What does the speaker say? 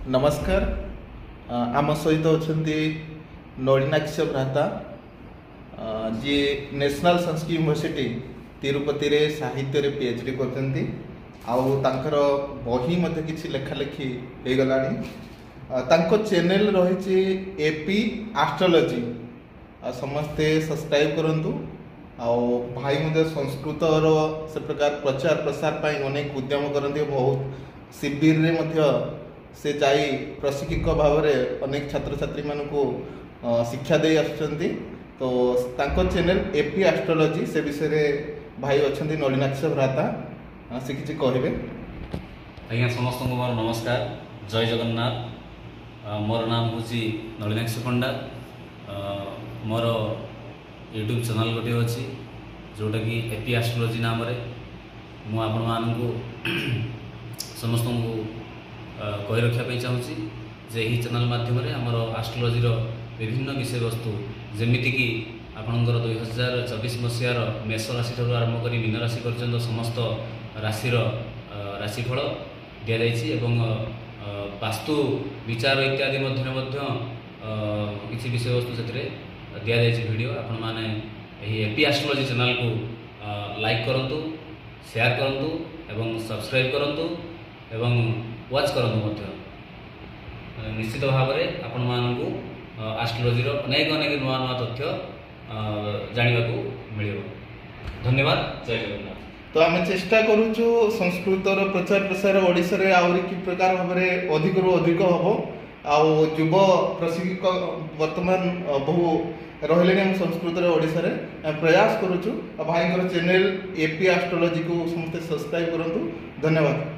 नमस्कार। आम सहित अच्छा नलिनाक्ष भ्राता जी नेशनल संस्कृत यूनिवर्सिटी तिरुपति रे साहित्य रे पीएचडी करते आउर बही मध्य किसी लेखालेखी हो गलानी। चैनल रही एपी एस्ट्रोलॉजी समस्ते सब्सक्राइब करंतु। भाई मुझे संस्कृत से प्रकार प्रचार प्रसार पाई अनेक उद्यम करते बहुत शिविर रे मध्य से जाई प्रशिक्षक भाव में अनेक छात्र छात्री मान को शिक्षा दे आसुचंती। तो तांको चैनल एपी एस्ट्रोलॉजी से विषय रे भाई अच्छा नलिनाक्ष भ्राता से किसी कहबे। आज्ञा समस्त को मोर नमस्कार, जय जगन्नाथ। मोर नाम हूँ नलिनाक्ष पंडा। मोर यूट्यूब चैनल गोटे अच्छी जोटा कि एपी एस्ट्रोलॉजी नाम रे मु आपण मानू समस्त को कही रखापी चाहूँगी जे यही चैनल माध्यम आमर एस्ट्रोलॉजी विभिन्न विषय वस्तु जमीक आपणकर 2024 मसीहार मेष राशि ठार आरंभ कर मीन राशि पर्यंत समस्त राशि राशिफल दि जाइए वास्तु विचार इत्यादि किसी विषय वस्तु से दि जाइए वीडियो। आपण मैंने एपी एस्ट्रोलॉजी चैनल को लाइक करूँ, शेयर करूँ एवं सब्सक्राइब करूँ एवं वाच करूँ। निश्चित भाव में आपण मानू एस्ट्रोलॉजी अनेक अनेक नुआ नुआ तथ्य जाना मिल। धन्यवाद, जय जगन्नाथ। तो आम चेष्टा करूँ संस्कृत प्रचार प्रसार ओडिशा रे आउरी कि प्रकार भाव में अधिक रु अधिक हम आउ युव प्रशिक्षक वर्तमान बहु रही हम संस्कृत ओडिशा रे प्रयास करूँ। भाई चैनल एपी एस्ट्रोलॉजी को समस्त सब्सक्राइब करूँ। धन्यवाद।